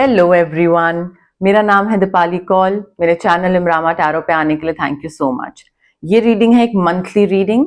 Hello everyone, मेरा नाम है दीपाली कौल। मेरे चैनल इमरामा टैरो पे आने के लिए थैंक यू सो मच। ये रीडिंग है एक मंथली रीडिंग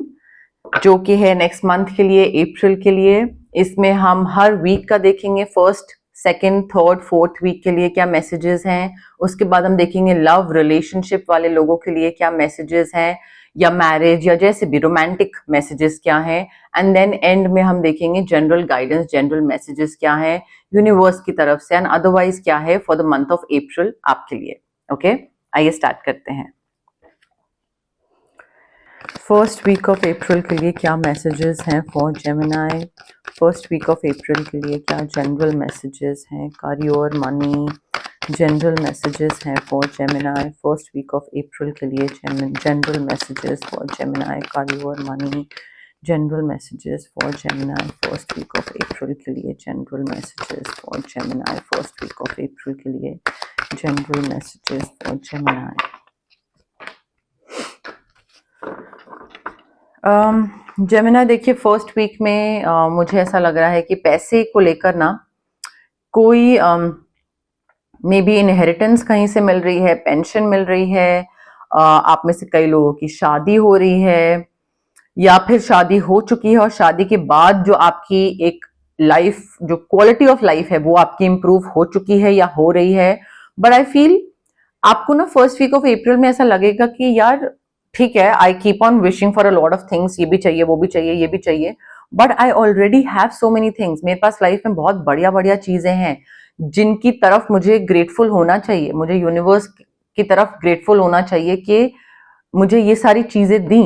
जो कि है नेक्स्ट मंथ के लिए, अप्रैल के लिए। इसमें हम हर वीक का देखेंगे, first, second, third, fourth week के लिए क्या मैसेजेस हैं। उसके बाद हम देखेंगे लव रिलेशनशिप वाले लोगों के लिए क्या मैसेजेस हैं, या मैरिज या जैसे भी रोमांटिक मैसेजेस क्या हैं। एंड देन एंड में हम देखेंगे जनरल गाइडेंस, जनरल मैसेजेस क्या है यूनिवर्स की तरफ से, एंड अदरवाइज क्या है for the month of April आपके लिए। ओके, आइए स्टार्ट करते हैं। फर्स्ट वीक ऑफ अप्रैल के लिए क्या मैसेजेस हैं for Gemini. First week of April के लिए क्या जनरल मैसेजेस हैं, करियर, मनी, जनरल मैसेजेस हैं for Gemini. First week of April के लिए general messages for Gemini, career, money, general messages for Gemini. First week of April के लिए general messages for Gemini. First week of April के लिए general messages for Gemini. Gemini देखिए, first week में मुझे ऐसा लग रहा है कि पैसे को लेकर ना कोई मे बी इनहेरिटेंस कहीं से मिल रही है, पेंशन मिल रही है, आप में से कई लोगों की शादी हो रही है, या फिर शादी हो चुकी है और शादी के बाद जो आपकी एक लाइफ, जो क्वालिटी ऑफ लाइफ है वो आपकी इंप्रूव हो चुकी है या हो रही है। बट आई फील आपको ना फर्स्ट वीक ऑफ अप्रैल में ऐसा लगेगा कि यार ठीक है, I keep on wishing for a lot of things, ये भी चाहिए, वो भी चाहिए, ये भी चाहिए, but I already have so many things. मेरे पास लाइफ में बहुत बढ़िया बढ़िया चीजें हैं जिनकी तरफ मुझे ग्रेटफुल होना चाहिए। मुझे यूनिवर्स की तरफ ग्रेटफुल होना चाहिए कि मुझे ये सारी चीजें दी।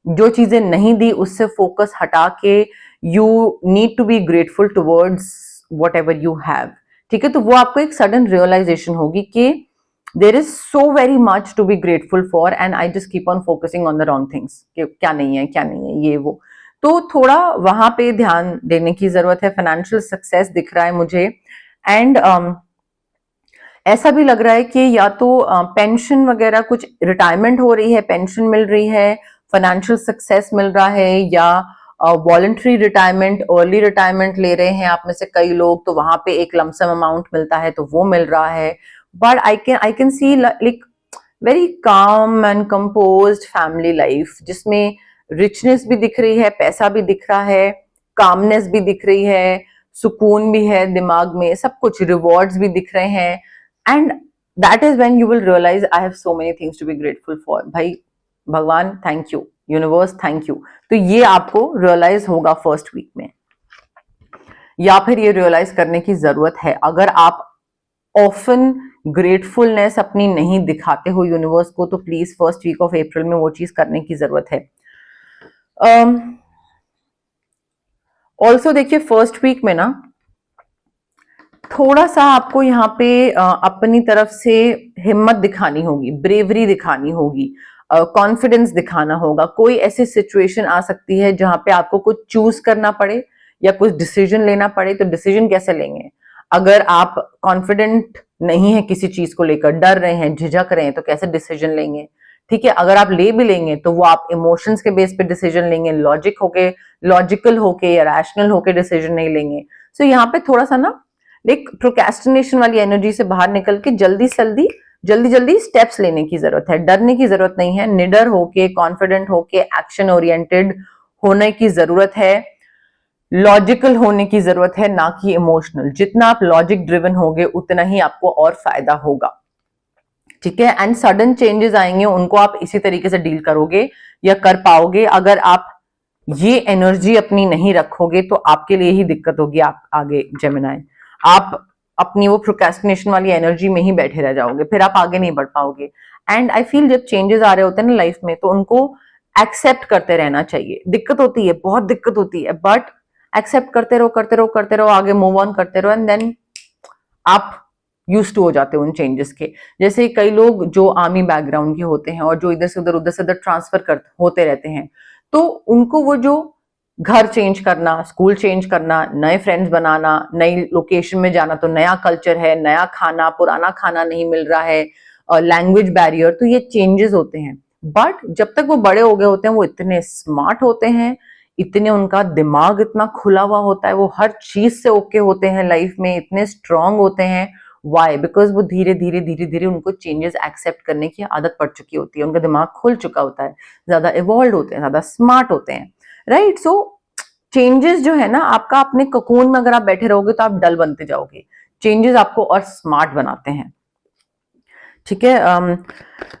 जो चीजें नहीं दी उससे फोकस हटा के you need to be grateful towards whatever you have. ठीक है, तो वो आपको एक सडन रियलाइजेशन होगी कि there is so very much to be grateful for, and I just keep on focusing on the wrong things कि क्या नहीं है, क्या नहीं है, ये वो। तो थोड़ा वहां पे ध्यान देने की जरूरत है। फाइनेंशियल सक्सेस दिख रहा है मुझे, एंड ऐसा भी लग रहा है कि या तो पेंशन वगैरह, कुछ रिटायरमेंट हो रही है, पेंशन मिल रही है, फाइनेंशियल सक्सेस मिल रहा है, या वॉलंटरी रिटायरमेंट, अर्ली रिटायरमेंट ले रहे हैं आप में से कई लोग, तो वहां पे एक लमसम अमाउंट मिलता है तो वो मिल रहा है। But I can see like very calm and composed family life, जिसमें रिचनेस भी दिख रही है, पैसा भी दिख रहा है, कामनेस भी दिख रही है, सुकून भी है दिमाग में, सब कुछ रिवॉर्ड्स भी दिख रहे हैं। And that is when you will realise I have so many things to be grateful for. भाई भगवान thank you, universe thank you. तो ये आपको रियलाइज होगा फर्स्ट वीक में, या फिर ये रियलाइज करने की जरूरत है। अगर आप ऑफन ग्रेटफुलनेस अपनी नहीं दिखाते हो यूनिवर्स को, तो please first week of April में वो चीज करने की जरूरत है। ऑल्सो देखिए, फर्स्ट वीक में ना थोड़ा सा आपको यहाँ पे अपनी तरफ से हिम्मत दिखानी होगी, ब्रेवरी दिखानी होगी, कॉन्फिडेंस दिखाना होगा। कोई ऐसी सिचुएशन आ सकती है जहां पे आपको कुछ चूज करना पड़े या कुछ डिसीजन लेना पड़े, तो डिसीजन कैसे लेंगे? अगर आप कॉन्फिडेंट नहीं है किसी चीज को लेकर, डर रहे हैं, झिझक रहे हैं, तो कैसे डिसीजन लेंगे? ठीक है, अगर आप ले भी लेंगे तो वो आप इमोशंस के बेस पे डिसीजन लेंगे, लॉजिकल होके या रैशनल होके डिसीजन नहीं लेंगे। सो यहाँ पे थोड़ा सा ना एक प्रोक्रेस्टिनेशन वाली एनर्जी से बाहर निकल के जल्दी स्टेप्स लेने की जरूरत है। डरने की जरूरत नहीं है, निडर होके, कॉन्फिडेंट होके, एक्शन ओरिएंटेड होने की जरूरत है, लॉजिकल होने की जरूरत है, ना कि इमोशनल। जितना आप लॉजिक ड्रिवन होगे उतना ही आपको और फायदा होगा। ठीक है, एंड सडन चेंजेस आएंगे, उनको आप इसी तरीके से डील करोगे या कर पाओगे। अगर आप ये एनर्जी अपनी नहीं रखोगे तो आपके लिए ही दिक्कत होगी। आप आगे जेमिनी, आप अपनी वो प्रोक्रेस्टिनेशन वाली एनर्जी में ही बैठे रह जाओगे, फिर आप आगे नहीं बढ़ पाओगे। एंड आई फील जब चेंजेस आ रहे होते हैं ना लाइफ में, तो उनको एक्सेप्ट करते रहना चाहिए। दिक्कत होती है, बहुत दिक्कत होती है, बट एक्सेप्ट करते रहो, करते रहो, करते रहो, आगे मूव ऑन करते रहो, एंड देन आप यूज टू हो जाते हो उन चेंजेस के। जैसे कई लोग जो आर्मी बैकग्राउंड के होते हैं और जो इधर से उधर ट्रांसफर होते रहते हैं, तो उनको वो जो घर चेंज करना, स्कूल चेंज करना, नए फ्रेंड्स बनाना, नई लोकेशन में जाना, तो नया कल्चर है, नया खाना, पुराना खाना नहीं मिल रहा है, लैंग्वेज बैरियर, तो ये चेंजेस होते हैं। बट जब तक वो बड़े हो गए होते हैं, वो इतने स्मार्ट होते हैं, इतने उनका दिमाग इतना खुला हुआ होता है, वो हर चीज से ओके होते हैं लाइफ में, इतने स्ट्रांग होते हैं, वाई, बिकॉज वो धीरे धीरे धीरे धीरे उनको चेंजेस एक्सेप्ट करने की आदत पड़ चुकी होती है, उनका दिमाग खुल चुका होता है, ज्यादा इवॉल्व होते हैं, ज्यादा स्मार्ट होते हैं, राइट। सो चेंजेस जो है ना, आपका अपने ककून में अगर आप बैठे रहोगे तो आप डल बनते जाओगे, चेंजेस आपको और स्मार्ट बनाते हैं, ठीक है।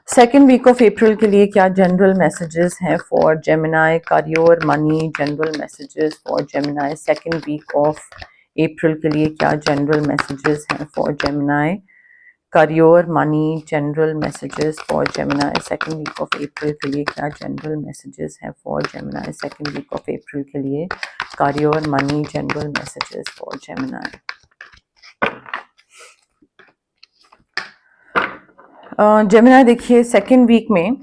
सेकेंड वीक ऑफ अप्रैल के लिए क्या जनरल मैसेजेस हैं for Gemini, career, money, general messages for Gemini second week of April के लिए क्या जनरल मैसेजेस हैं for Gemini, career, money, general messages for Gemini second week of April के लिए क्या जनरल मैसेजेस हैं for Gemini second week of April के लिए, career, money, general messages for Gemini. Gemini देखिए, सेकेंड वीक में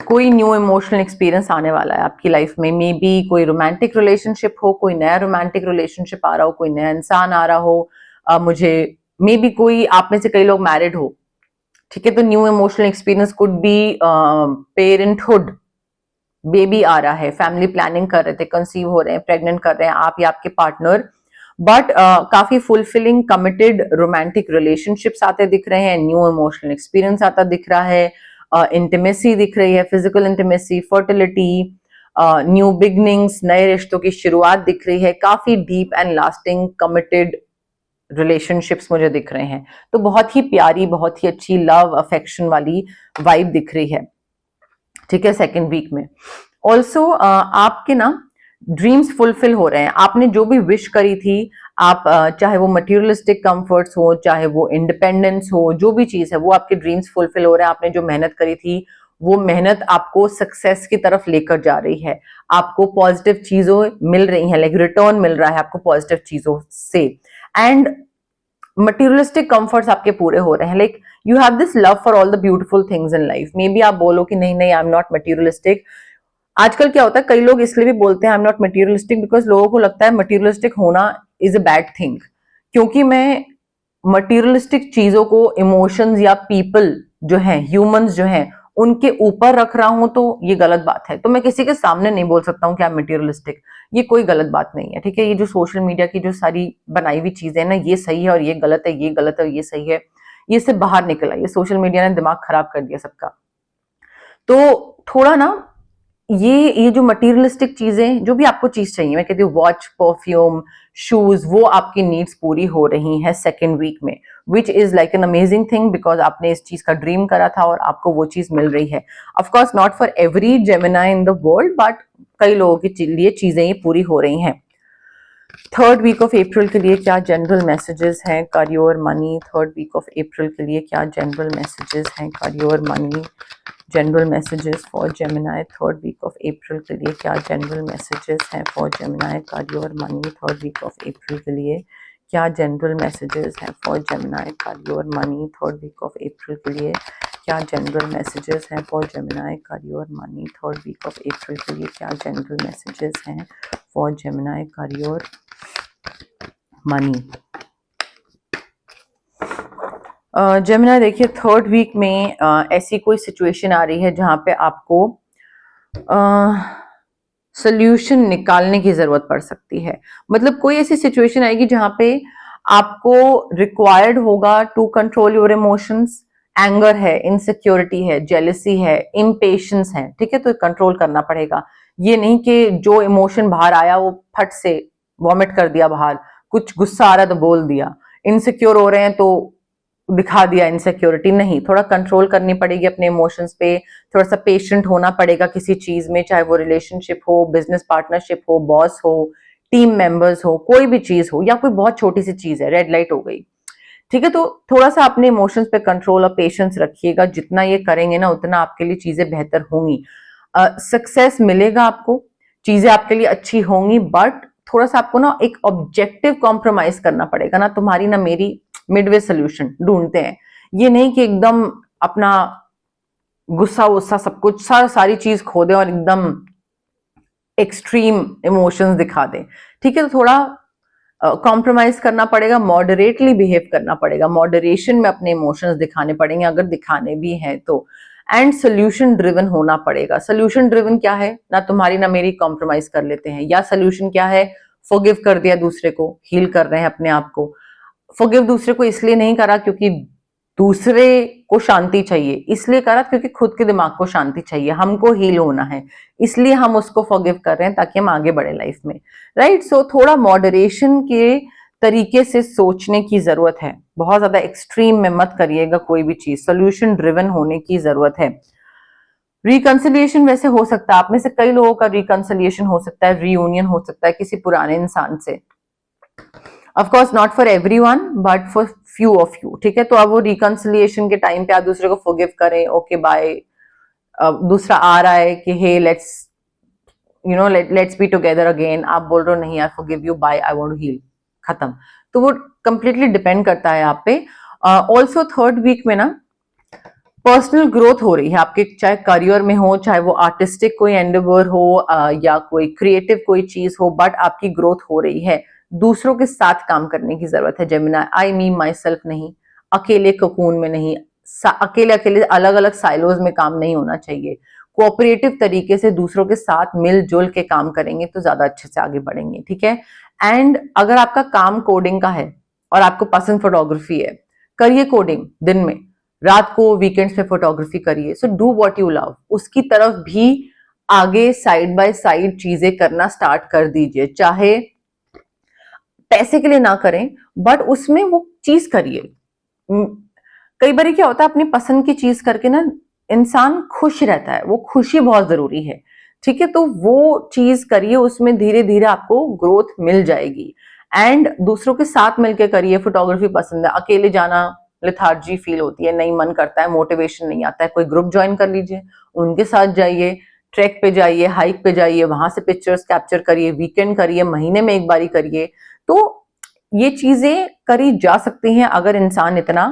कोई न्यू इमोशनल एक्सपीरियंस आने वाला है आपकी लाइफ में, मे बी कोई रोमांटिक रिलेशनशिप हो, कोई नया रोमांटिक रिलेशनशिप आ रहा हो, कोई नया इंसान आ रहा हो, मुझे मे बी कोई आप में से कई लोग मैरिड हो, ठीक है, तो new emotional experience could be parenthood, baby आ रहा है, फैमिली प्लानिंग कर रहे थे, कंसीव हो रहे हैं, प्रेग्नेंट कर रहे हैं आप या आपके पार्टनर, बट काफी फुलफिलिंग कमिटेड रोमांटिक रिलेशनशिप्स आते दिख रहे हैं, न्यू इमोशनल एक्सपीरियंस आता दिख रहा है, इंटीमेसी दिख रही है, physical intimacy, fertility, new beginnings, नए रिश्तों की शुरुआत दिख रही है, काफी deep and lasting committed relationships मुझे दिख रहे हैं, तो बहुत ही प्यारी, बहुत ही अच्छी लव अफेक्शन वाली वाइब दिख रही है, ठीक है, सेकेंड वीक में। ऑल्सो आपके ना ड्रीम्स फुलफिल हो रहे हैं, आपने जो भी विश करी थी, आप चाहे वो मटेरियलिस्टिक कंफर्ट्स हो, चाहे वो इंडिपेंडेंस हो, जो भी चीज है वो आपके ड्रीम्स फुलफिल हो रहे हैं, आपने जो मेहनत करी थी वो मेहनत आपको सक्सेस की तरफ लेकर जा रही है, आपको पॉजिटिव चीजों मिल रही हैं, लाइक रिटर्न मिल रहा है आपको पॉजिटिव चीजों से, एंड मटेरियलिस्टिक कंफर्ट्स आपके पूरे हो रहे हैं, like you have this love for all the beautiful things in life. May be आप बोलो कि नहीं नहीं, आई एम नॉट मटेरियलिस्टिक। आजकल क्या होता है, कई लोग इसलिए भी बोलते हैं I am not materialistic, because लोगों को लगता है मटेरियलिस्टिक होना इज अ बैड थिंग, क्योंकि मैं मटेरियलिस्टिक चीजों को, इमोशंस या पीपल जो हैं, ह्यूमंस जो हैं, उनके ऊपर रख रहा हूं, तो ये गलत बात है। तो मैं किसी के सामने नहीं बोल सकता हूँ कि आई एम मटेरियलिस्टिक, ये कोई गलत बात नहीं है, ठीक है। ये जो सोशल मीडिया की जो सारी बनाई हुई चीजें ना, ये सही है और ये गलत है, ये गलत है और ये सही है, ये से बाहर निकल आई, ये सोशल मीडिया ने दिमाग खराब कर दिया सबका। तो थोड़ा ना ये जो मटेरियलिस्टिक चीजें, जो भी आपको चीज चाहिए, मैं कहती हूँ वॉच, परफ्यूम, शूज, वो आपकी नीड्स पूरी हो रही हैं सेकेंड वीक में, which is like an amazing thing, because आपने इस चीज का ड्रीम करा था और आपको वो चीज मिल रही है। Of course not for every Gemini in the world, but कई लोगों के लिए चीजें ये पूरी हो रही हैं। थर्ड वीक ऑफ अप्रैल के लिए क्या जनरल मैसेजेस हैं, career, money, third week of April के लिए क्या जनरल मैसेजेस हैं, career, money, general messages for Gemini third week of April के लिए क्या जनरल मैसेजेस हैं for Gemini, career, money, third week of April के लिए क्या जनरल मैसेजेस हैं for Gemini, career, money, third week of April के लिए क्या जनरल मैसेजेस हैं for Gemini, career, money, third week of April के लिए क्या जनरल मैसेजेस हैं for Gemini, career, money. Gemini देखिए, थर्ड वीक में ऐसी कोई सिचुएशन आ रही है जहां पे आपको सोल्यूशन निकालने की जरूरत पड़ सकती है, मतलब कोई ऐसी सिचुएशन आएगी जहां पे आपको रिक्वायर्ड होगा to control your emotions, anger है, इनसिक्योरिटी है, जेलसी है, इम्पेशंस है, ठीक है, तो कंट्रोल करना पड़ेगा। ये नहीं कि जो इमोशन बाहर आया वो फट से वॉमिट कर दिया बाहर, कुछ गुस्सा आ रहा तो बोल दिया, इनसिक्योर हो रहे हैं तो दिखा दिया इनसिक्योरिटी, नहीं, थोड़ा कंट्रोल करनी पड़ेगी अपने इमोशंस पे, थोड़ा सा पेशेंट होना पड़ेगा किसी चीज में, चाहे वो रिलेशनशिप हो, बिजनेस पार्टनरशिप हो, बॉस हो, टीम मेंबर्स हो, कोई भी चीज हो, या कोई बहुत छोटी सी चीज है, रेड लाइट हो गई, ठीक है, तो थोड़ा सा अपने इमोशंस पे कंट्रोल और पेशेंस रखिएगा, जितना ये करेंगे ना उतना आपके लिए चीजें बेहतर होंगी, सक्सेस मिलेगा आपको, चीजें आपके लिए अच्छी होंगी, बट थोड़ा सा आपको ना एक ऑब्जेक्टिव कॉम्प्रोमाइज करना पड़ेगा ना, तुम्हारी ना मेरी मिडवे सोल्यूशन ढूंढते हैं, ये नहीं कि एकदम अपना गुस्सा वुस्सा सब कुछ सारी चीज खो दे और एकदम एक्सट्रीम इमोशंस दिखा दे, ठीक है, तो थोड़ा कॉम्प्रोमाइज करना पड़ेगा, मॉडरेटली बिहेव करना पड़ेगा, मॉडरेशन में अपने इमोशंस दिखाने पड़ेंगे अगर दिखाने भी हैं तो, एंड सोल्यूशन ड्रिवन होना पड़ेगा। सोल्यूशन ड्रिवन क्या है, ना तुम्हारी ना मेरी, कॉम्प्रोमाइज कर लेते हैं, या सोल्यूशन क्या है, फॉरगिव कर दिया दूसरे को, हील कर रहे हैं अपने आप को, फॉरगिव दूसरे को इसलिए नहीं करा क्योंकि दूसरे को शांति चाहिए, इसलिए करा क्योंकि खुद के दिमाग को शांति चाहिए, हमको हील होना है, इसलिए हम उसको फॉरगिव कर रहे हैं ताकि हम आगे बढ़े लाइफ में, राइट। सो थोड़ा मॉडरेशन के तरीके से सोचने की जरूरत है, बहुत ज्यादा एक्सट्रीम में मत करिएगा कोई भी चीज, सोल्यूशन ड्रिवन होने की जरूरत है। रिकंसिलिएशन वैसे हो सकता है, आप में से कई लोगों का रिकंसिलिएशन हो सकता है, रीयूनियन हो सकता है किसी पुराने इंसान से, of course not for everyone but for few of you, ठीक है। तो अब वो रिकंसिलिएशन के टाइम पे आप दूसरे को फॉरगिव करें, ओके बाय, दूसरा आ रहा है कि hey let's let's be together again, आप बोल रहे हो नहीं यार forgive you, bye, I want to heal, खत्म। तो वो कंप्लीटली डिपेंड करता है आप पे। ऑल्सो थर्ड वीक में ना पर्सनल ग्रोथ हो रही है आपके, चाहे करियर में हो, चाहे वो आर्टिस्टिक कोई एंडेवर हो या कोई क्रिएटिव कोई चीज हो, बट आपकी ग्रोथ हो रही है। दूसरों के साथ काम करने की जरूरत है Gemini, I me my self नहीं, अकेले कोकून में नहीं, अकेले अकेले अलग अलग साइलोज में काम नहीं होना चाहिए, कोऑपरेटिव तरीके से दूसरों के साथ मिलजुल के काम करेंगे तो ज्यादा अच्छे से आगे बढ़ेंगे, ठीक है। एंड अगर आपका काम कोडिंग का है और आपको पसंद फोटोग्राफी है, करिए कोडिंग दिन में, रात को वीकेंड्स पे फोटोग्राफी करिए। So do what you love, उसकी तरफ भी आगे साइड बाय साइड चीजें करना स्टार्ट कर दीजिए, चाहे पैसे के लिए ना करें बट उसमें वो चीज करिए। कई बार क्या होता है, अपनी पसंद की चीज करके ना इंसान खुश रहता है, वो खुशी बहुत जरूरी है, ठीक है। तो वो चीज करिए, उसमें धीरे धीरे आपको ग्रोथ मिल जाएगी। एंड दूसरों के साथ मिलकर करिए, फोटोग्राफी पसंद है, अकेले जाना लेथार्जी फील होती है, नहीं मन करता है, मोटिवेशन नहीं आता है, कोई ग्रुप ज्वाइन कर लीजिए, उनके साथ जाइए, ट्रैक पे जाइए, हाइक पे जाइए, वहां से पिक्चर्स कैप्चर करिए, वीकेंड करिए, महीने में एक बारी करिए। तो ये चीजें करी जा सकती हैं अगर इंसान इतना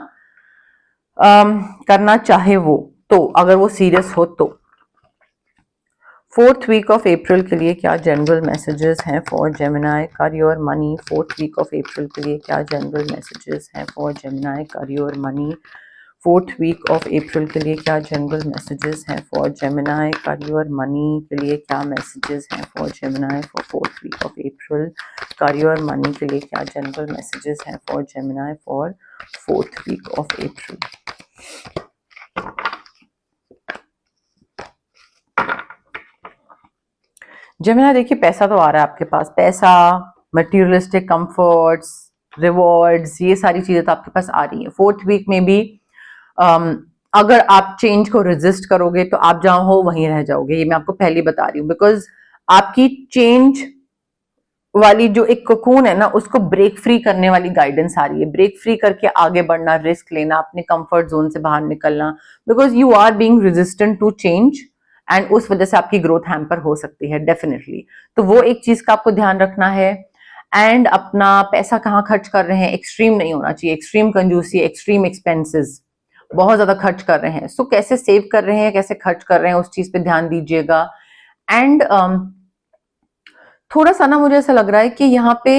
करना चाहे वो, तो अगर वो सीरियस हो तो। फोर्थ वीक ऑफ अप्रैल के लिए क्या जनरल मैसेजेस हैं for Gemini, career, money. Fourth week of April के लिए क्या जनरल मैसेजेस हैं for Gemini, career, money. Fourth week of April के लिए क्या जनरल मैसेजेस हैं फॉर जेमिनी, करियर, मनी के लिए क्या मैसेजेस हैं for Gemini for fourth week of April, career, money के लिए क्या जनरल मैसेजेस हैं for Gemini for fourth week of April. Gemini देखिए, पैसा तो आ रहा है आपके पास, पैसा, मटेरियलिस्टिक कंफर्ट्स, रिवॉर्ड्स, ये सारी चीजें तो आपके पास आ रही है। फोर्थ वीक में भी अगर आप चेंज को रेजिस्ट करोगे तो आप जहां हो वहीं रह जाओगे, ये मैं आपको पहले बता रही हूँ। बिकॉज आपकी चेंज वाली जो एक कोकून है ना, उसको ब्रेक फ्री करने वाली गाइडेंस आ रही है, ब्रेक फ्री करके आगे बढ़ना, रिस्क लेना, अपने कंफर्ट जोन से बाहर निकलना, because you are being resistant to change and उस वजह से आपकी ग्रोथ हैम्पर हो सकती है डेफिनेटली। तो वो एक चीज का आपको ध्यान रखना है। एंड अपना पैसा कहाँ खर्च कर रहे हैं, एक्सट्रीम नहीं होना चाहिए, एक्सट्रीम कंजूसी, एक्सट्रीम एक्सपेंसेस, बहुत ज्यादा खर्च कर रहे हैं। सो कैसे सेव कर रहे हैं, कैसे खर्च कर रहे हैं, उस चीज पे ध्यान दीजिएगा। एंड थोड़ा सा ना मुझे ऐसा लग रहा है कि यहाँ पे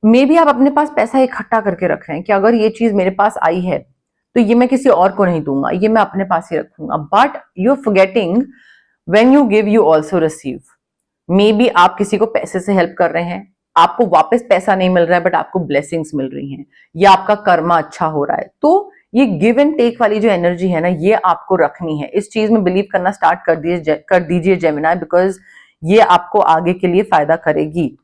मे बी आप अपने पास पैसा इकट्ठा करके रख रहे हैं कि अगर ये चीज मेरे पास आई है तो ये मैं किसी और को नहीं दूंगा, ये मैं अपने पास ही रखूंगा। But you are forgetting when you give you also receive. Maybe आप किसी को पैसे से हेल्प कर रहे हैं, आपको वापस पैसा नहीं मिल रहा है बट आपको ब्लेसिंग्स मिल रही हैं, या आपका कर्मा अच्छा हो रहा है। तो ये गिव एंड टेक वाली जो एनर्जी है ना, ये आपको रखनी है। इस चीज में बिलीव करना स्टार्ट कर दीजिए जेमिनी, बिकॉज ये आपको आगे के लिए फायदा करेगी,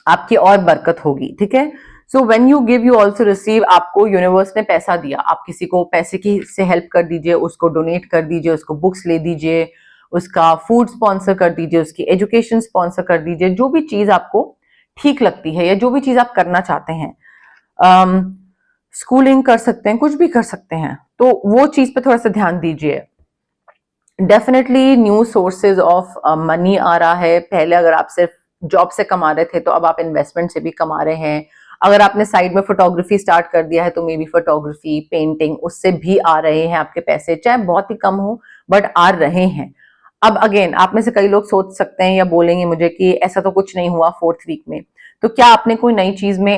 आपकी और बरकत होगी, ठीक है। So when you give you also receive, आपको यूनिवर्स ने पैसा दिया, आप किसी को पैसे की से हेल्प कर दीजिए, उसको डोनेट कर दीजिए, उसको बुक्स ले दीजिए, उसका फूड स्पॉन्सर कर दीजिए, उसकी एजुकेशन स्पॉन्सर कर दीजिए, जो भी चीज आपको ठीक लगती है या जो भी चीज आप करना चाहते हैं, स्कूलिंग कर सकते हैं, कुछ भी कर सकते हैं, तो वो चीज पे थोड़ा सा ध्यान दीजिए। Definitely new sources of money आ रहा है। पहले अगर आप सिर्फ जॉब से कमा रहे थे तो अब आप इन्वेस्टमेंट से भी कमा रहे हैं। अगर आपने साइड में फोटोग्राफी स्टार्ट कर दिया है तो मे बी फोटोग्राफी, पेंटिंग, उससे भी आ रहे हैं आपके पैसे, चाहे बहुत ही कम हो बट आ रहे हैं। अब अगेन आप में से कई लोग सोच सकते हैं या बोलेंगे मुझे कि ऐसा तो कुछ नहीं हुआ फोर्थ वीक में, तो क्या आपने कोई नई चीज में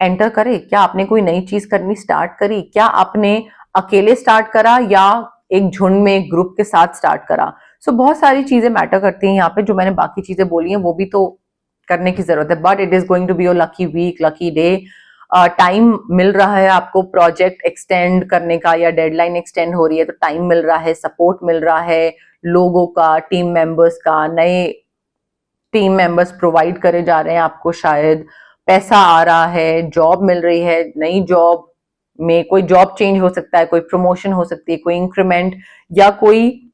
एंटर करे, क्या आपने कोई नई चीज करनी स्टार्ट करी, क्या आपने अकेले स्टार्ट करा या एक झुंड में, एक ग्रुप के साथ स्टार्ट करा। सो बहुत सारी चीजें मैटर करती हैं यहाँ पे। जो मैंने बाकी चीजें बोली हैं वो भी तो करने की जरूरत है, but it is going to be your lucky week, lucky day. Time मिल रहा है आपको प्रोजेक्ट एक्सटेंड करने का, या डेडलाइन एक्सटेंड हो रही है तो टाइम मिल रहा है, सपोर्ट मिल रहा है लोगों का, टीम मेंबर्स का, नए टीम मेंबर्स प्रोवाइड करे जा रहे हैं आपको, शायद पैसा आ रहा है, जॉब मिल रही है, नई जॉब में कोई जॉब चेंज हो सकता है, कोई प्रमोशन हो सकती है, कोई इंक्रीमेंट, या कोई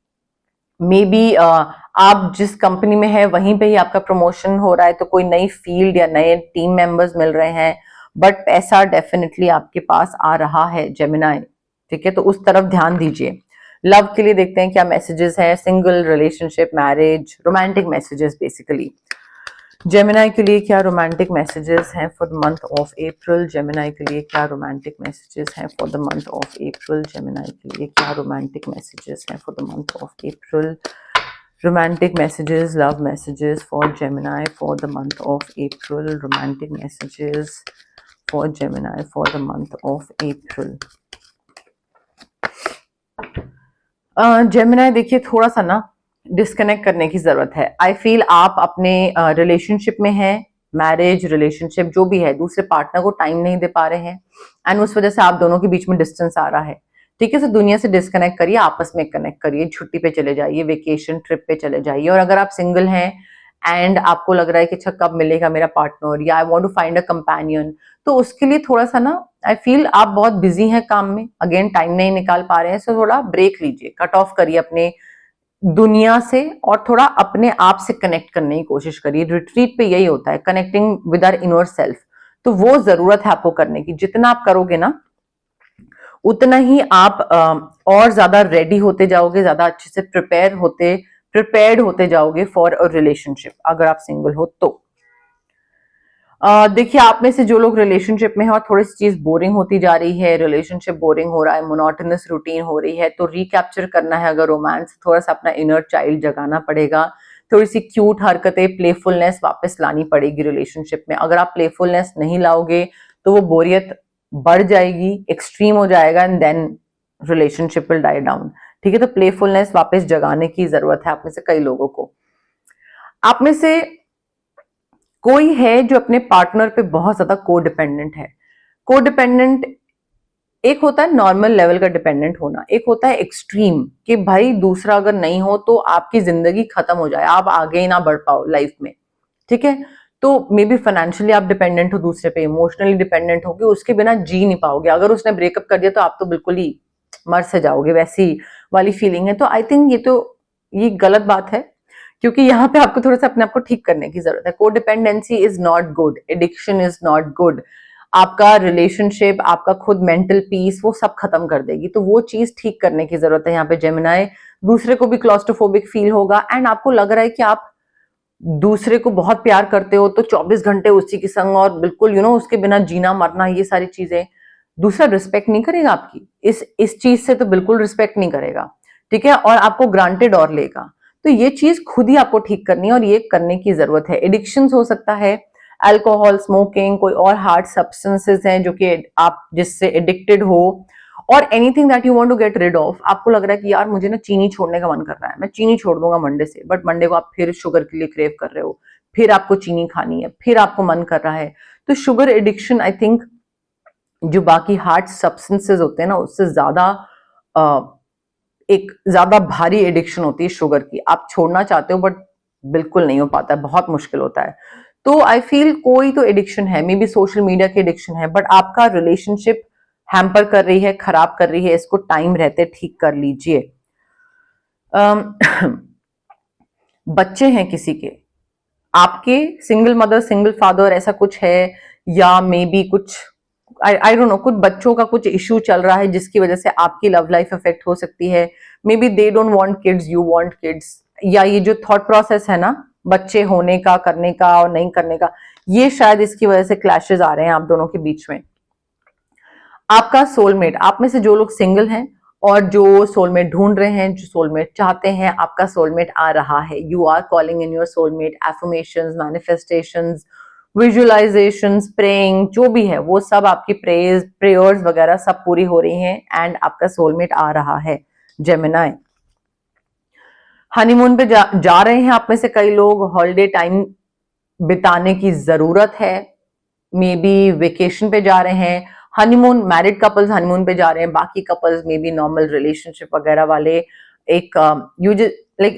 मे बी आप जिस कंपनी में है वहीं पे ही आपका प्रमोशन हो रहा है, तो कोई नई फील्ड या नए टीम मेंबर्स मिल रहे हैं, बट पैसा डेफिनेटली आपके पास आ रहा है जेमिनाई। ठीक है, तो उस तरफ ध्यान दीजिए। लव के लिए देखते हैं क्या मैसेजेस हैं, single, relationship, marriage, romantic messages basically. Gemini के लिए क्या रोमांटिक मैसेजेस हैं for the month of April? Gemini के लिए क्या रोमांटिक मैसेजेस हैं for the month of April? Gemini के लिए क्या रोमांटिक मैसेजेस हैं for the month of April? Romantic messages, love messages for Gemini for the month of April. Romantic messages for Gemini for the month of April. Gemini देखिए थोड़ा सा ना disconnect करने की जरूरत है। आई फील आप अपने रिलेशनशिप में हैं, मैरिज, रिलेशनशिप जो भी है, दूसरे पार्टनर को टाइम नहीं दे पा रहे हैं, एंड उस वजह से आप दोनों के बीच में डिस्टेंस आ रहा है। ठीक है, तो दुनिया से डिस्कनेक्ट करिए, आपस में कनेक्ट करिए, छुट्टी पे चले जाइए, वेकेशन ट्रिप पे चले जाइए। और अगर आप सिंगल हैं एंड आपको लग रहा है कि अच्छा कब मिलेगा मेरा पार्टनर, या I want to find a companion, तो उसके लिए थोड़ा सा ना आई फील आप बहुत बिजी हैं काम में, अगेन टाइम नहीं निकाल पा रहे हैं, सो थोड़ा ब्रेक लीजिए, कट ऑफ करिए अपने दुनिया से और थोड़ा अपने आप से कनेक्ट करने की कोशिश करिए। रिट्रीट पे यही होता है, connecting with our inner self, तो वो जरूरत है आपको करने की। जितना आप करोगे ना उतना ही आप और ज्यादा रेडी होते जाओगे, ज्यादा अच्छे से प्रिपेयर्ड होते जाओगे फॉर अ रिलेशनशिप, अगर आप सिंगल हो तो। देखिए आप में से जो लोग रिलेशनशिप में है और थोड़ी सी चीज बोरिंग होती जा रही है, रिलेशनशिप बोरिंग हो रहा है, मोनोटोनस रूटीन हो रही है, तो रिकैप्चर करना है अगर रोमांस, थोड़ा सा अपना इनर चाइल्ड जगाना पड़ेगा, थोड़ी सी क्यूट हरकतें, प्लेफुलनेस वापस लानी पड़ेगी रिलेशनशिप में। अगर आप प्लेफुलनेस नहीं लाओगे तो वो बोरियत बढ़ जाएगी, एक्सट्रीम हो जाएगा, and then relationship will die down. ठीक है, तो प्लेफुलनेस वापस जगाने की जरूरत है आप में से कई लोगों को। आप में से कोई है जो अपने पार्टनर पे बहुत ज्यादा कोडिपेंडेंट है। कोडिपेंडेंट एक होता है नॉर्मल लेवल का डिपेंडेंट होना, एक होता है एक्सट्रीम कि भाई दूसरा अगर नहीं हो तो आपकी जिंदगी खत्म हो जाए, आप आगे ही ना बढ़ पाओ लाइफ में। ठीक है, तो मे बी फाइनेंशियली आप डिपेंडेंट हो दूसरे पे, इमोशनली डिपेंडेंट हो कि उसके बिना जी नहीं पाओगे, अगर उसने ब्रेकअप कर दिया तो आप तो बिल्कुल ही मर से जाओगे, वैसी वाली फीलिंग है। तो आई थिंक ये गलत बात है, क्योंकि यहाँ पे आपको थोड़ा सा अपने आप को ठीक करने की जरूरत है। Codependency is not good, addiction is not good, आपका रिलेशनशिप, आपका खुद मेंटल पीस वो सब खत्म कर देगी, तो वो चीज ठीक करने की जरूरत है यहाँ पे जेमिनाई। दूसरे को भी क्लॉस्ट्रोफोबिक फील होगा, एंड आपको लग रहा है कि आप दूसरे को बहुत प्यार करते हो तो 24 घंटे उसी के संग, और बिल्कुल उसके बिना जीना मरना, ये सारी चीजें। दूसरा रिस्पेक्ट नहीं करेगा आपकी, इस चीज से तो बिल्कुल रिस्पेक्ट नहीं करेगा। ठीक है, और आपको ग्रांटेड और लेगा, तो ये चीज खुद ही आपको ठीक करनी है और ये करने की जरूरत है। एडिक्शन हो सकता है, अल्कोहल, स्मोकिंग, कोई और हार्ड सब्सटेंसेस हैं जो कि आप जिससे एडिक्टेड हो, और anything that you want to get rid of. आपको लग रहा है कि यार मुझे ना चीनी छोड़ने का मन कर रहा है, मैं चीनी छोड़ दूंगा मंडे से, बट मंडे को आप फिर शुगर के लिए क्रेव कर रहे हो, फिर आपको चीनी खानी है, फिर आपको मन कर रहा है। तो शुगर एडिक्शन आई थिंक जो बाकी हार्ड सब्सटेंसेस होते हैं ना उससे ज्यादा एक ज्यादा भारी एडिक्शन होती है शुगर की। आप छोड़ना चाहते हो बट बिल्कुल नहीं हो पाता है, बहुत मुश्किल होता है। तो आई फील कोई तो एडिक्शन है, मे बी सोशल मीडिया की एडिक्शन है, बट आपका रिलेशनशिप हैम्पर कर रही है, खराब कर रही है, इसको टाइम रहते ठीक कर लीजिए। बच्चे हैं किसी के, आपके सिंगल मदर, सिंगल फादर, ऐसा कुछ है, या मे बी कुछ आई डोंट नो, कुछ बच्चों का कुछ इश्यू चल रहा है जिसकी वजह से आपकी लव लाइफ अफेक्ट हो सकती है। May be they don't want kids, you want kids, या ये जो थॉट प्रोसेस है ना बच्चे होने का, करने का और नहीं करने का, ये शायद इसकी वजह से क्लैशेस आ रहे हैं आप दोनों के बीच में। आपका सोलमेट, आप में से जो लोग सिंगल हैं और जो सोलमेट ढूंढ रहे हैं, जो सोलमेट चाहते हैं, आपका सोलमेट आ रहा है। You are calling in your soulmate, affirmations, manifestations, visualizations, praying, जो भी है वो सब आपकी प्रेयर्स वगैरह सब पूरी हो रही हैं, एंड आपका सोलमेट आ रहा है जेमिनाई। हनीमून पे जा रहे हैं आप में से कई लोग, हॉलिडे टाइम बिताने की जरूरत है, मे बी वेकेशन पे जा रहे हैं, हनीमून, मैरिड कपल्स हनीमून पे जा रहे हैं, बाकी couples may be normal relationship वगैरह वाले एक you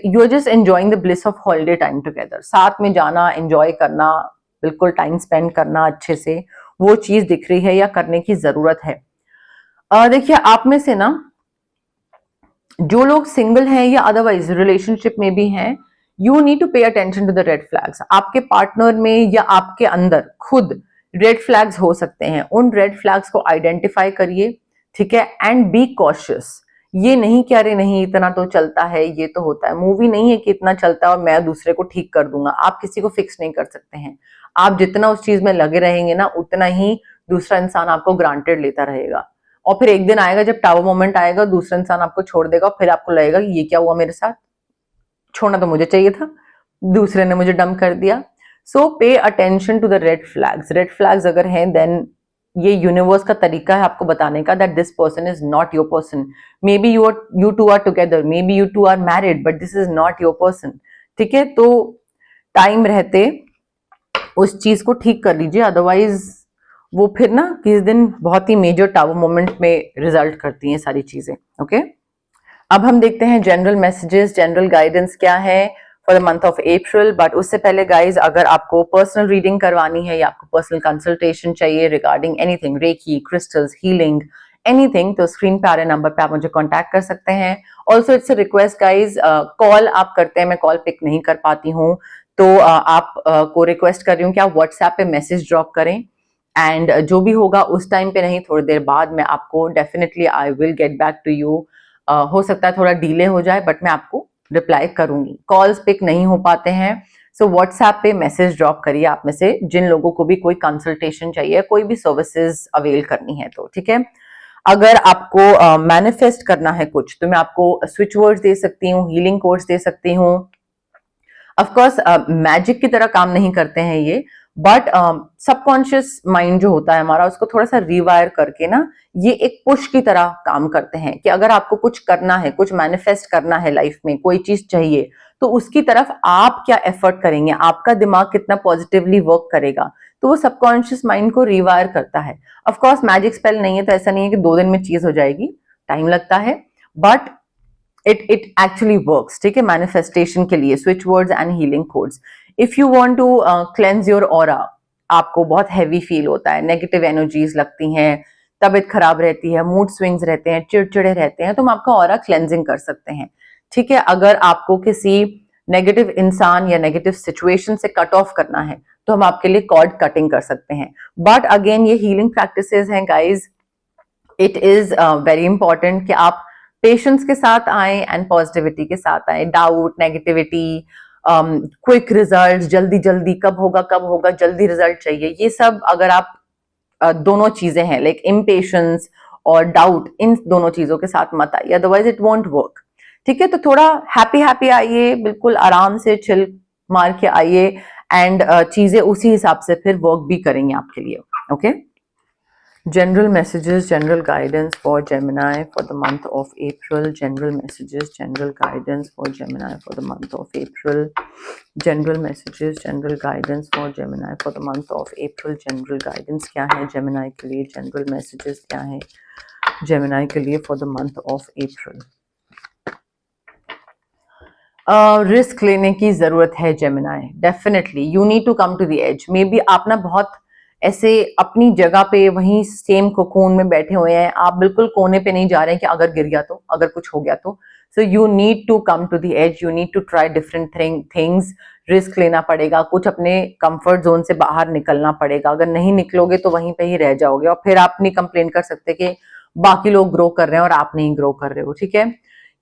you just enjoying the bliss of holiday time together, साथ में जाना, एंजॉय करना, बिल्कुल टाइम स्पेंड करना अच्छे से, वो चीज दिख रही है या करने की जरूरत है। देखिए आप में से ना जो लोग सिंगल हैं या अदरवाइज रिलेशनशिप में भी हैं, you need to pay attention to the red flags. आपके पार्टनर में या आपके अंदर खुद रेड फ्लैग्स हो सकते हैं, उन रेड फ्लैग्स को आइडेंटिफाई करिए, ठीक है, एंड बी कॉशियस। ये नहीं कि अरे नहीं इतना तो चलता है, ये तो होता है, मूवी नहीं है कि इतना चलता है और मैं दूसरे को ठीक कर दूंगा। आप किसी को फिक्स नहीं कर सकते हैं। आप जितना उस चीज में लगे रहेंगे ना, उतना ही दूसरा इंसान आपको ग्रांटेड लेता रहेगा, और फिर एक दिन आएगा जब टावर मोमेंट आएगा, दूसरा इंसान आपको छोड़ देगा, फिर आपको लगेगा कि ये क्या हुआ मेरे साथ, छोड़ना तो मुझे चाहिए था, दूसरे ने मुझे डंप कर दिया। So pay attention to the red flags. Red flags अगर हैं, देन ये यूनिवर्स का तरीका है आपको बताने का that this person is not your person. Maybe you two are together, maybe you two are married, but this is not your person, ठीक है। तो टाइम रहते उस चीज को ठीक कर लीजिए, अदरवाइज वो फिर ना किस दिन बहुत ही मेजर टावर मोमेंट में रिजल्ट करती हैं सारी चीजें। ओके, अब हम देखते हैं जनरल मैसेजेस, जनरल गाइडेंस क्या है for the month of April. But उससे पहले गाइज, अगर आपको पर्सनल रीडिंग करवानी है या आपको पर्सनल कंसल्टेशन चाहिए regarding anything, reiki, crystals, healing, anything, तो स्क्रीन पे आ रहे नंबर पे आप मुझे कांटेक्ट कर सकते हैं। Also it's a request guys, call आप करते हैं, मैं कॉल पिक नहीं कर पाती हूँ, तो आप को रिक्वेस्ट कर रही हूँ कि आप व्हाट्सएप पे मैसेज ड्रॉप करें, एंड जो भी होगा उस टाइम पे नहीं, थोड़ी देर बाद मैं आपको definitely I will get back to you. हो सकता है थोड़ा डिले हो जाए, बट मैं आपको रिप्लाई करूंगी। कॉल्स पिक नहीं हो पाते हैं, सो व्हाट्सएप पे मैसेज ड्रॉप करिए आप में से जिन लोगों को भी कोई कंसल्टेशन चाहिए, कोई भी सर्विसेज अवेल करनी है तो, ठीक है। अगर आपको मैनिफेस्ट करना है कुछ, तो मैं आपको स्विच वर्ड्स दे सकती हूँ, हीलिंग कोर्स दे सकती हूँ। ऑफकोर्स मैजिक की तरह काम नहीं करते हैं ये, बट सबकॉन्शियस माइंड जो होता है हमारा, उसको थोड़ा सा रिवायर करके ना, ये एक पुश की तरह काम करते हैं कि अगर आपको कुछ करना है, कुछ मैनिफेस्ट करना है लाइफ में, कोई चीज चाहिए, तो उसकी तरफ आप क्या एफर्ट करेंगे, आपका दिमाग कितना पॉजिटिवली वर्क करेगा, तो वो सबकॉन्शियस माइंड को रिवायर करता है। ऑफकोर्स मैजिक स्पेल नहीं है, तो ऐसा नहीं है कि 2 दिन में चीज हो जाएगी, टाइम लगता है, बट इट एक्चुअली वर्क्स, ठीक है, मैनिफेस्टेशन के लिए। Switch words and healing codes. If you want to cleanse your aura, आपको बहुत हैवी फील होता है, नेगेटिव एनर्जीज लगती हैं, तबीयत खराब रहती है, मूड स्विंग्स रहते हैं, चिड़चिड़े रहते हैं, तो हम आपका ऑरा क्लेंजिंग कर सकते हैं, ठीक है। अगर आपको किसी नेगेटिव इंसान या नेगेटिव सिचुएशन से कट ऑफ करना है, तो हम आपके लिए कॉर्ड कटिंग कर सकते हैं। बट अगेन ये हीलिंग प्रैक्टिसेस हैं guys, it is very important कि आप पेशेंस के साथ आए एंड पॉजिटिविटी के साथ आए। डाउट, नेगेटिविटी, क्विक रिजल्ट, जल्दी जल्दी कब होगा, जल्दी रिजल्ट चाहिए, ये सब अगर आप दोनों चीजें हैं लाइक इम्पेशंस और डाउट, इन दोनों चीजों के साथ मत आइए, अदरवाइज इट वोंट वर्क, ठीक है। तो थोड़ा हैप्पी हैप्पी आइए, बिल्कुल आराम से चिल मार के आइए, एंड चीजें उसी हिसाब से फिर वर्क भी करेंगे आपके लिए। Okay, general messages, general guidance for Gemini for the month of April. General messages, general guidance for Gemini for the month of April. General messages, general guidance for Gemini for the month of April. General guidance क्या है Gemini के लिए? General messages क्या है Gemini के लिए for the month of April? Risk लेने की जरूरत है Gemini. Definitely, you need to come to the edge. Maybe आप ना बहुत ऐसे अपनी जगह पे वहीं सेम कोकून में बैठे हुए हैं, आप बिल्कुल कोने पे नहीं जा रहे हैं कि अगर गिर गया तो, अगर कुछ हो गया तो। So you need to come to the edge, you need to try different things. Risk लेना पड़ेगा, कुछ अपने कंफर्ट जोन से बाहर निकलना पड़ेगा। अगर नहीं निकलोगे तो वहीं पे ही रह जाओगे, और फिर आप नहीं कंप्लेन कर सकते कि बाकी लोग ग्रो कर रहे हैं और आप नहीं ग्रो कर रहे हो, ठीक है।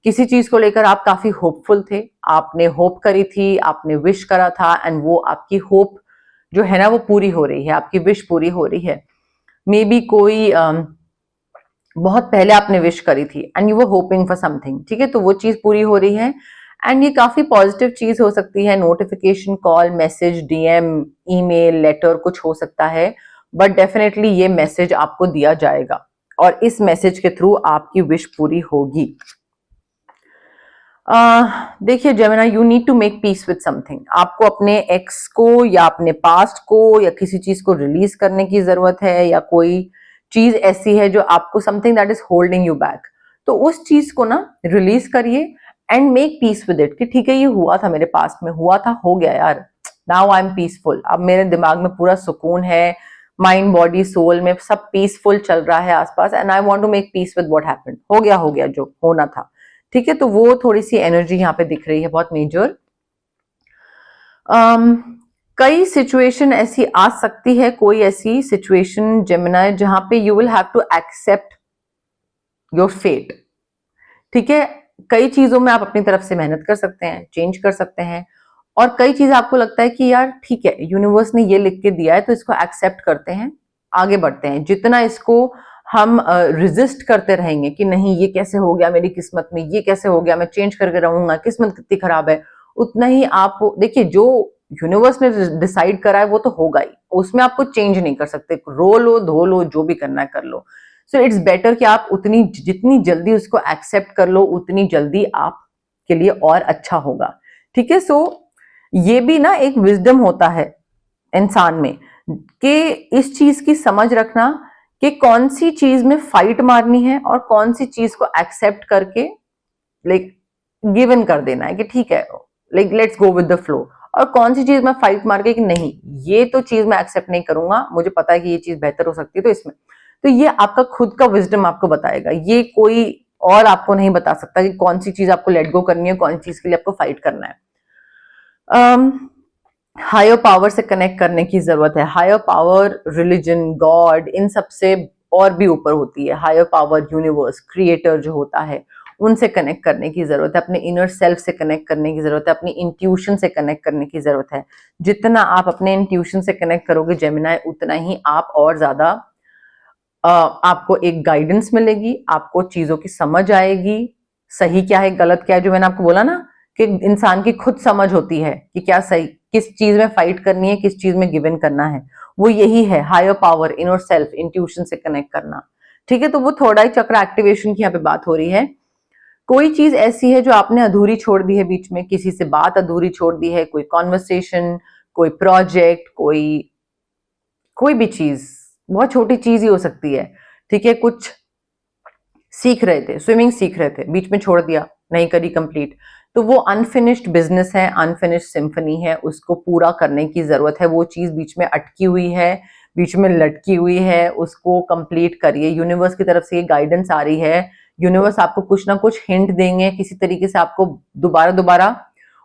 किसी चीज को लेकर आप काफी होपफुल थे, आपने होप करी थी, आपने विश करा था, एंड वो आपकी होप जो है ना वो पूरी हो रही है, आपकी विश पूरी हो रही है। मे बी कोई बहुत पहले आपने विश करी थी and you were hoping for something, ठीक है, तो वो चीज पूरी हो रही है, एंड ये काफी पॉजिटिव चीज हो सकती है। Notification, call, message, DM, email, letter, कुछ हो सकता है, बट डेफिनेटली ये मैसेज आपको दिया जाएगा और इस मैसेज के थ्रू आपकी विश पूरी होगी। देखिए जेमिना, you need to make peace with something. आपको अपने एक्स को या अपने पास्ट को या किसी चीज को रिलीज करने की जरूरत है, या कोई चीज ऐसी है जो आपको something that is holding you back, तो उस चीज को ना रिलीज करिए and make peace with it कि ठीक है, ये हुआ था, मेरे पास्ट में हुआ था, हो गया यार, नाउ आई एम पीसफुल। अब मेरे दिमाग में पूरा सुकून है, माइंड बॉडी सोल में सब पीसफुल चल रहा है आसपास, and I want to make peace with what happened. हो गया जो होना था, ठीक है। तो वो थोड़ी सी एनर्जी यहाँ पे दिख रही है, बहुत मेजर। कई सिचुएशन ऐसी आ सकती है, कोई ऐसी सिचुएशन जेमिनाई जहां पे you will have to accept your fate, ठीक है। कई चीजों में आप अपनी तरफ से मेहनत कर सकते हैं, चेंज कर सकते हैं, और कई चीज आपको लगता है कि यार ठीक है, यूनिवर्स ने ये लिख के दिया है तो इसको एक्सेप्ट करते हैं, आगे बढ़ते हैं। जितना इसको हम रिजिस्ट करते रहेंगे कि नहीं ये कैसे हो गया मेरी किस्मत में, ये कैसे हो गया, मैं चेंज करके रहूंगा, किस्मत कितनी खराब है, उतना ही आप देखिए जो यूनिवर्स ने डिसाइड करा है वो तो होगा ही, उसमें आपको चेंज नहीं कर सकते। रो लो, धो लो, जो भी करना है कर लो। सो इट्स बेटर कि आप उतनी जितनी जल्दी उसको एक्सेप्ट कर लो, उतनी जल्दी आपके लिए और अच्छा होगा, ठीक है। सो ये भी ना एक विजडम होता है इंसान में कि इस चीज की समझ रखना कि कौन सी चीज में फाइट मारनी है और कौन सी चीज को एक्सेप्ट करके लाइक गिवन कर देना है कि ठीक है, like let's go with the flow, और कौन सी चीज में फाइट मार के कि नहीं ये तो चीज मैं एक्सेप्ट नहीं करूंगा, मुझे पता है कि ये चीज बेहतर हो सकती है तो इसमें। तो ये आपका खुद का विजडम आपको बताएगा, ये कोई और आपको नहीं बता सकता कि कौन सी चीज आपको लेट गो करनी है, कौन सी चीज के लिए आपको फाइट करना है। हायर पावर से कनेक्ट करने की जरूरत है। हायर पावर, रिलीजन, गॉड, इन सब से और भी ऊपर होती है। हायर पावर, यूनिवर्स, क्रिएटर जो होता है, उनसे कनेक्ट करने की जरूरत है। अपने इनर सेल्फ से कनेक्ट करने की जरूरत है। अपनी इंट्यूशन से कनेक्ट करने की जरूरत है। जितना आप अपने इंट्यूशन से कनेक्ट करोगे जेमिनाई, उतना ही आप और ज्यादा आपको एक गाइडेंस मिलेगी, आपको चीजों की समझ आएगी, सही क्या है गलत क्या है, जो मैंने आपको बोला ना कि इंसान की खुद समझ होती है कि क्या सही, किस चीज में फाइट करनी है, किस चीज में गिव इन करना है, वो यही है higher power, inner self, intuition से कनेक्ट करना, ठीक है। तो वो थोड़ा ही चक्र एक्टिवेशन की यहाँ पे बात हो रही है। कोई चीज ऐसी है जो आपने अधूरी छोड़ दी है बीच में, किसी से बात अधूरी छोड़ दी है, कोई कॉन्वर्सेशन, कोई प्रोजेक्ट, कोई भी चीज, बहुत छोटी चीज ही हो सकती है, ठीक है। कुछ सीख रहे थे, स्विमिंग सीख रहे थे, बीच में छोड़ दिया, नहीं करी कंप्लीट, तो वो अनफिनिश्ड बिजनेस है, अनफिनिश्ड सिम्फनी है, उसको पूरा करने की जरूरत है। वो चीज बीच में अटकी हुई है, बीच में लटकी हुई है, उसको कंप्लीट करिए। यूनिवर्स की तरफ से ये गाइडेंस आ रही है, यूनिवर्स आपको कुछ ना कुछ हिंट देंगे, किसी तरीके से आपको दोबारा दोबारा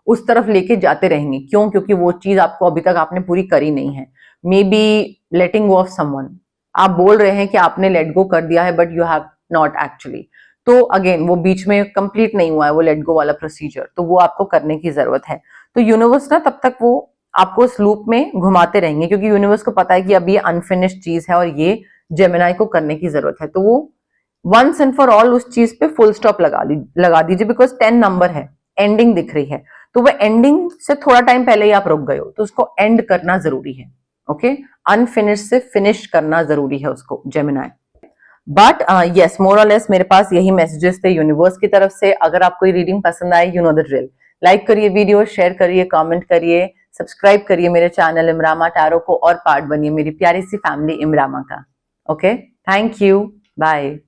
उस तरफ लेके जाते रहेंगे। क्यों? क्योंकि वो चीज आपको अभी तक आपने पूरी करी नहीं है। May be letting go of someone, आप बोल रहे हैं कि आपने लेट गो कर दिया है, but you have not actually. तो अगेन वो बीच में कंप्लीट नहीं हुआ है वो लेट गो वाला प्रोसीजर, तो वो आपको करने की जरूरत है। तो यूनिवर्स ना तब तक वो आपको इस लूप में घुमाते रहेंगे, क्योंकि यूनिवर्स को पता है कि अब ये अनफिनिश्ड चीज है और ये जेमिनाई को करने की जरूरत है। तो वो वंस एंड फॉर ऑल उस चीज पे फुल स्टॉप लगा दीजिए, बिकॉज 10 नंबर है, एंडिंग दिख रही है, तो वो एंडिंग से थोड़ा टाइम पहले ही आप रुक गए हो, तो उसको एंड करना जरूरी है। ओके, अनफिनिश से फिनिश करना जरूरी है उसको जेमिनाई। बट यस, मोर और लेस मेरे पास यही मैसेजेस थे यूनिवर्स की तरफ से। अगर आपको ये रीडिंग पसंद आए, you know the drill, like करिए वीडियो, शेयर करिए, कमेंट करिए, सब्सक्राइब करिए मेरे चैनल इमरामा टैरो को, और पार्ट बनिए मेरी प्यारी सी फैमिली इमरामा का। Okay, thank you, bye.